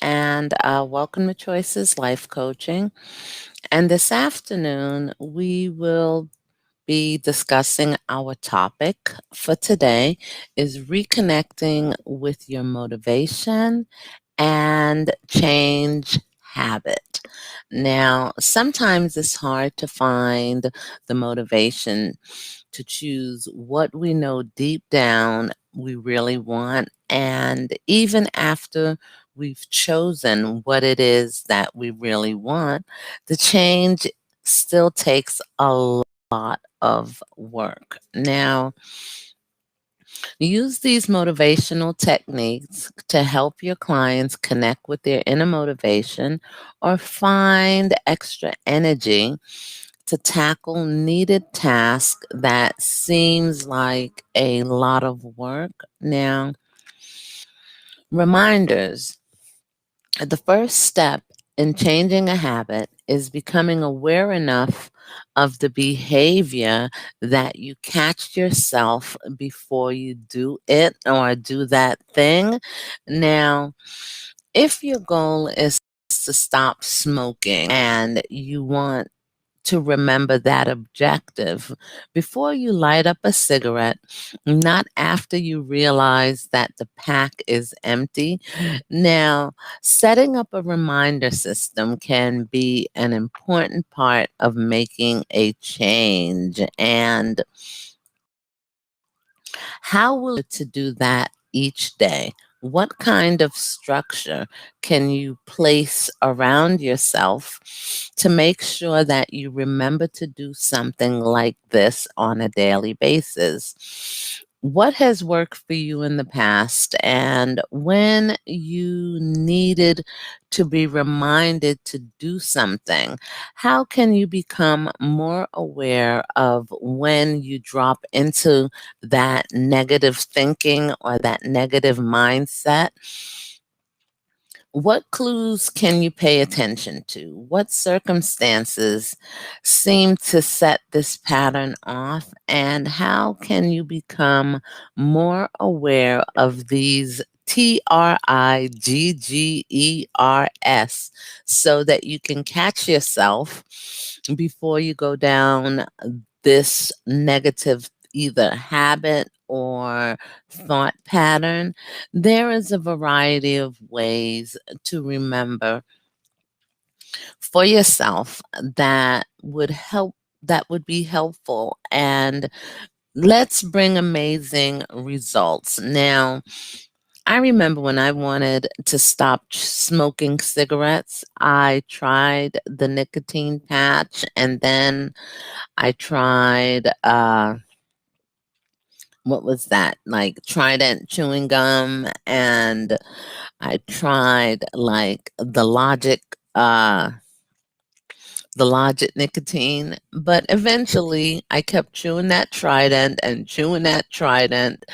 and welcome to Choices Life Coaching. And this afternoon, we will be discussing our topic for today is reconnecting with your motivation and change habit. Now, sometimes it's hard to find the motivation to choose what we know deep down we really want. And even after we've chosen what it is that we really want, the change still takes a lot of work. Now, use these motivational techniques to help your clients connect with their inner motivation or find extra energy to tackle needed tasks that seems like a lot of work. Now, reminders. The first step in changing a habit is becoming aware enough of the behavior that you catch yourself before you do it or do that thing. Now, if your goal is to stop smoking and you want to remember that objective before you light up a cigarette, not after you realize that the pack is empty. Now, setting up a reminder system can be an important part of making a change. And how will to do that each day? What kind of structure can you place around yourself to make sure that you remember to do something like this on a daily basis? What has worked for you in the past, and when you needed to be reminded to do something, how can you become more aware of when you drop into that negative thinking or that negative mindset? What clues can you pay attention to? What circumstances seem to set this pattern off? And how can you become more aware of these TRIGGERS so that you can catch yourself before you go down this negative either habit or thought pattern? There is a variety of ways to remember for yourself that would be helpful, and let's bring amazing results. Now, I remember when I wanted to stop smoking cigarettes, I tried the nicotine patch, and then I tried what was that? Like Trident chewing gum, and I tried like the Logic nicotine, but eventually I kept chewing that Trident and chewing that Trident.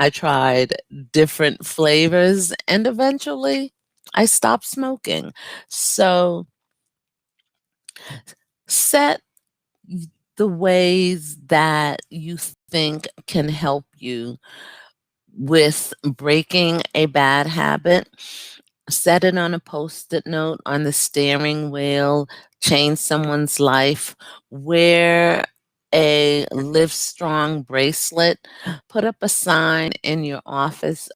I tried different flavors, and eventually I stopped smoking. So set the ways that you think can help you with breaking a bad habit. Set it on a post-it note on the steering wheel, change someone's life, wear a Live Strong bracelet, put up a sign in your office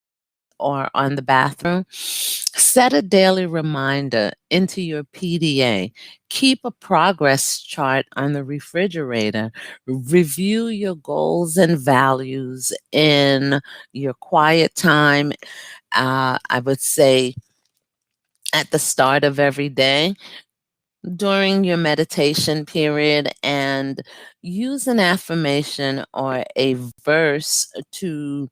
or on the bathroom. Set a daily reminder into your PDA. Keep a progress chart on the refrigerator. Review your goals and values in your quiet time. I would say at the start of every day during your meditation period, and use an affirmation or a verse to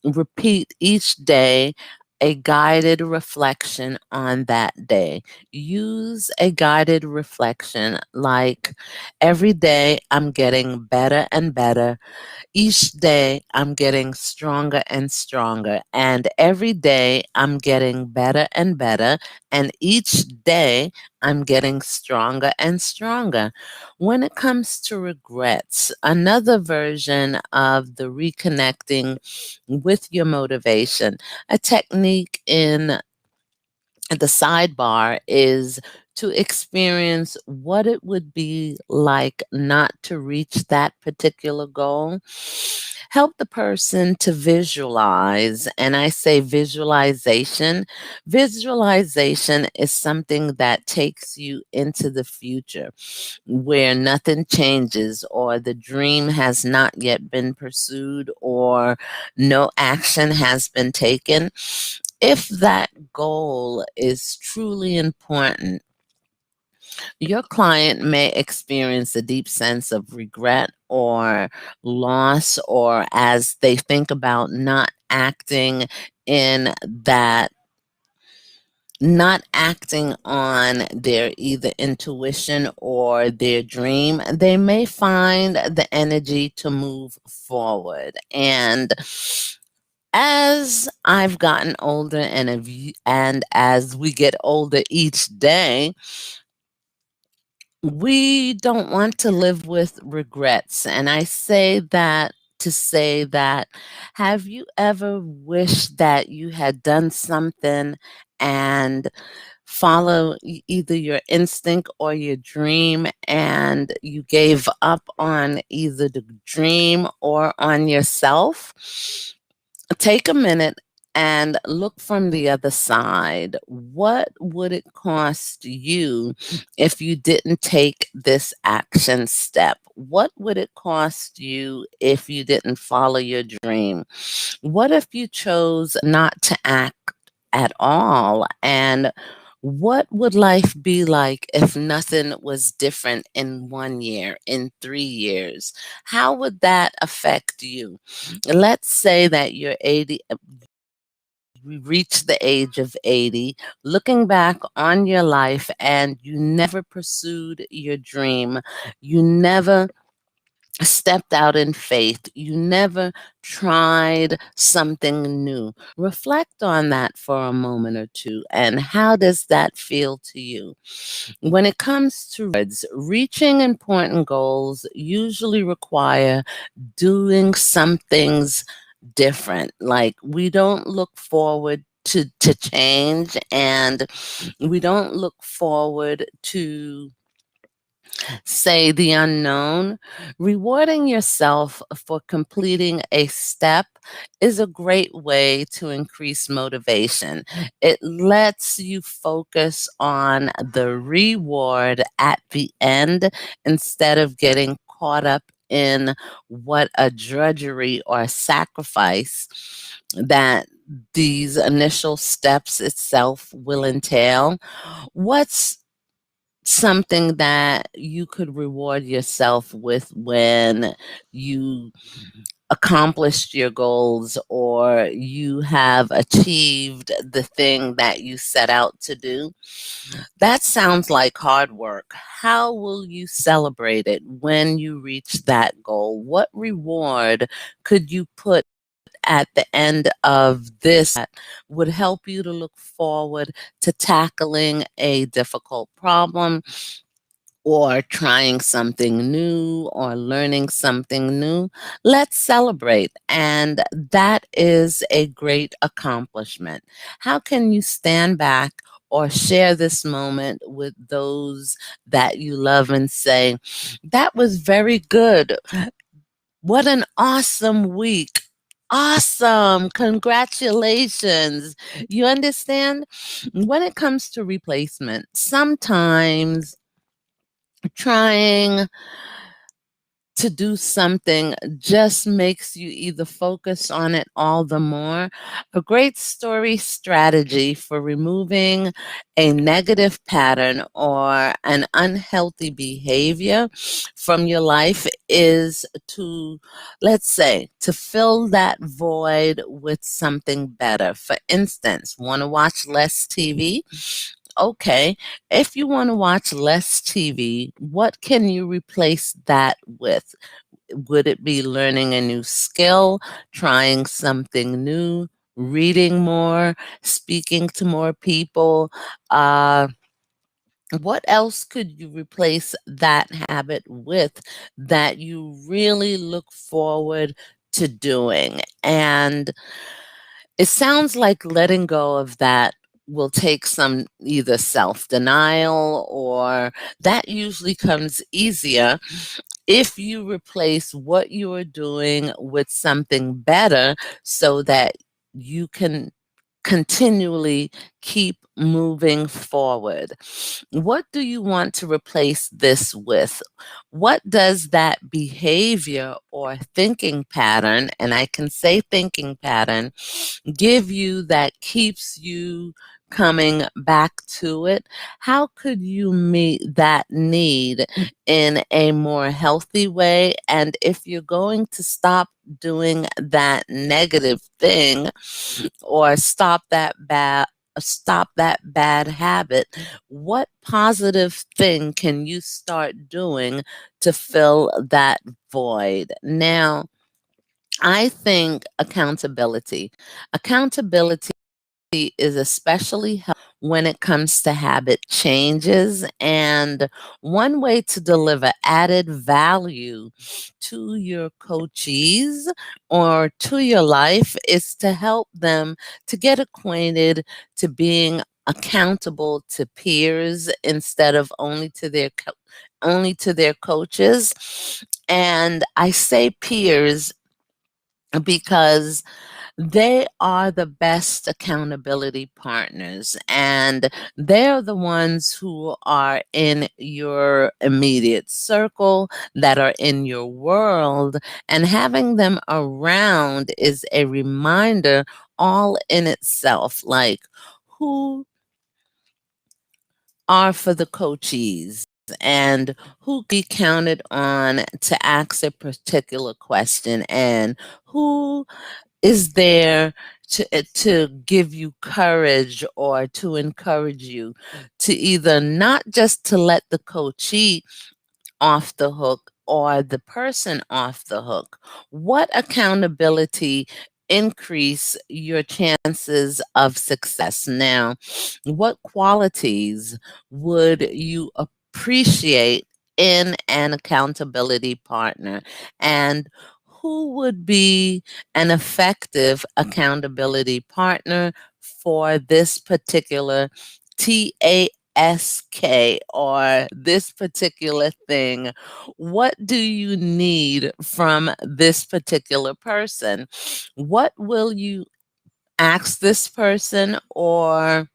repeat each day, a guided reflection on that day. Use a guided reflection like, every day I'm getting better and better. Each day I'm getting stronger and stronger. And every day I'm getting better and better. And each day I'm getting stronger and stronger. When it comes to regrets, another version of the reconnecting with your motivation, a technique in the sidebar is to experience what it would be like not to reach that particular goal. Help the person to visualize. And I say visualization. Visualization is something that takes you into the future where nothing changes, or the dream has not yet been pursued, or no action has been taken. If that goal is truly important, your client may experience a deep sense of regret or loss, or as they think about in that not acting on their either intuition or their dream, they may find the energy to move forward. And as I've gotten older, and as we get older each day, we don't want to live with regrets. And I say that to say that, have you ever wished that you had done something and follow either your instinct or your dream, and you gave up on either the dream or on yourself? Take a minute and look from the other side. What would it cost you if you didn't take this action step? What would it cost you if you didn't follow your dream? What if you chose not to act at all? And what would life be like if nothing was different in 1 year, in 3 years? How would that affect you? Let's say that you're 80, we reach the age of 80, looking back on your life, and you never pursued your dream. You never stepped out in faith. You never tried something new. Reflect on that for a moment or two. And how does that feel to you? When it comes to reaching important goals, usually require doing some things different. Like, we don't look forward to change, and we don't look forward to, say, the unknown. Rewarding yourself for completing a step is a great way to increase motivation. It lets you focus on the reward at the end instead of getting caught up in what a drudgery or sacrifice that these initial steps itself will entail. What's something that you could reward yourself with when you accomplished your goals, or you have achieved the thing that you set out to do? That sounds like hard work. How will you celebrate it when you reach that goal? What reward could you put at the end of this would help you to look forward to tackling a difficult problem, or trying something new, or learning something new? Let's celebrate. And that is a great accomplishment. How can you stand back or share this moment with those that you love and say, that was very good. What an awesome week. Awesome. Congratulations. You understand? When it comes to replacement, sometimes trying to do something just makes you either focus on it all the more. A great story strategy for removing a negative pattern or an unhealthy behavior from your life is to, let's say, to fill that void with something better. For instance, want to watch less TV? Okay, if you want to watch less TV, what can you replace that with? Would it be learning a new skill, trying something new, reading more, speaking to more people? Uh, what else could you replace that habit with that you really look forward to doing? And it sounds like letting go of that will take some either self denial, or that usually comes easier if you replace what you are doing with something better so that you can continually keep moving forward. What do you want to replace this with? What does that behavior or thinking pattern, and I can say thinking pattern, give you that keeps you coming back to it? How could you meet that need in a more healthy way? And if you're going to doing that negative thing, or stop that bad habit, what positive thing can you start doing to fill that void? Now, I think accountability is especially helpful when it comes to habit changes. And one way to deliver added value to your coachees or to your life is to help them to get acquainted to being accountable to peers instead of only to their coaches. And I say peers because they are the best accountability partners, and they're the ones who are in your immediate circle, that are in your world, and having them around is a reminder all in itself, like who are for the coachees and who can be counted on to ask a particular question, and who is there to give you courage or to encourage you to either not just to let the coachee off the hook or the person off the hook. What accountability increase your chances of success? Now, what qualities would you appreciate in an accountability partner? And who would be an effective accountability partner for this particular TASK or this particular thing? What do you need from this particular person? What will you ask this person, or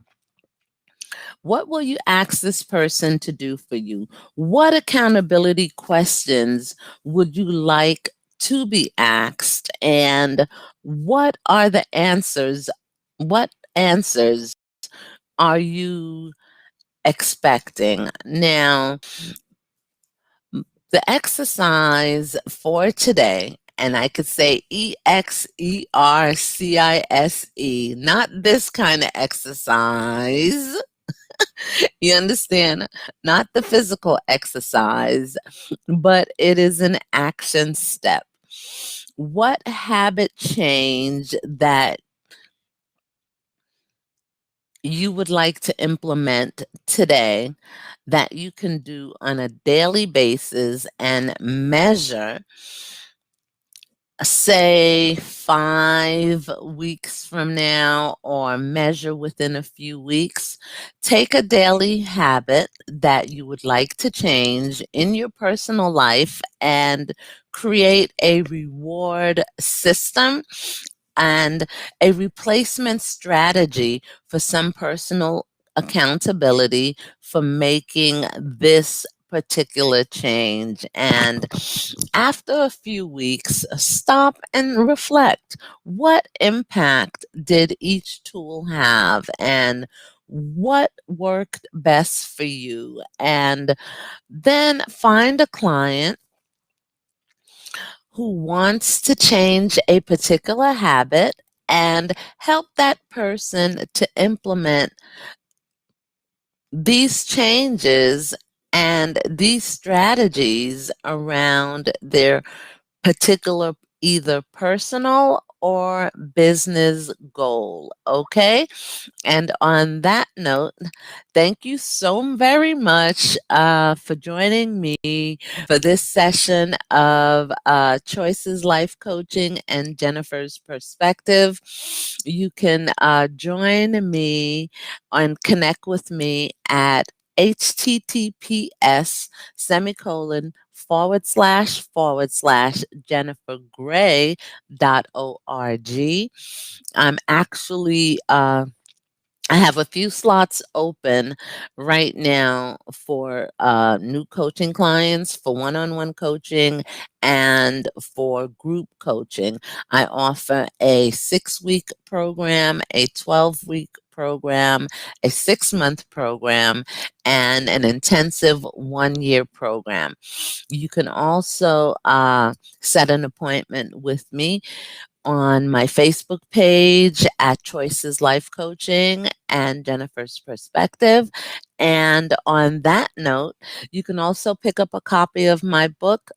what will you ask this person to do for you? What accountability questions would you like to be asked? And what are the answers? What answers are you expecting? Now, the exercise for today, and I could say EXERCISE, not this kind of exercise. You understand? Not the physical exercise, but it is an action step. What habit change that you would like to implement today that you can do on a daily basis and measure, say 5 weeks from now, or measure within a few weeks? Take a daily habit that you would like to change in your personal life and create a reward system and a replacement strategy for some personal accountability for making this particular change. And after a few weeks, stop and reflect. What impact did each tool have, and what worked best for you? And then find a client who wants to change a particular habit and help that person to implement these changes and these strategies around their particular either personal or business goal. Okay. And on that note, thank you so very much for joining me for this session of Choices Life Coaching and Jennifer's Perspective. You can join me and connect with me at https semicolon / jennifergray.org. I'm actually I have a few slots open right now for new coaching clients, for one on one coaching, and for group coaching. I offer a 6-week program, a 12-week program, a 6-month program, and an intensive 1-year program. You can also set an appointment with me on my Facebook page at Choices Life Coaching and Jennifer's Perspective. And on that note, you can also pick up a copy of my book,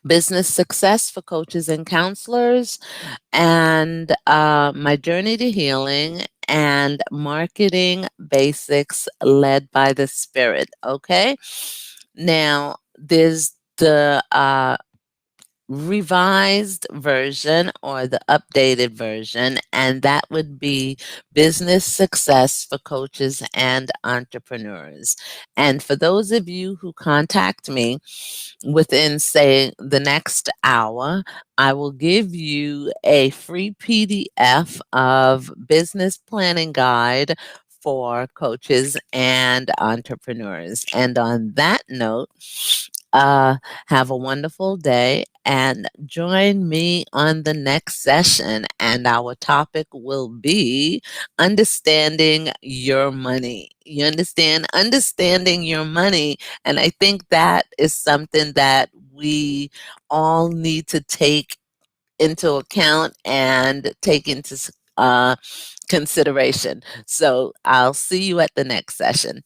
Business Success for Coaches and Counselors, and My Journey to Healing, and Marketing Basics Led by the Spirit. Okay. Now, there's the revised version or the updated version, and that would be Business Success for Coaches and Entrepreneurs. And for those of you who contact me within, say, the next hour, I will give you a free PDF of Business Planning Guide for coaches and entrepreneurs. And on that note, uh, have a wonderful day and join me on the next session. And our topic will be understanding your money. You understand? Understanding your money. And I think that is something that we all need to take into account and take into consideration. So I'll see you at the next session.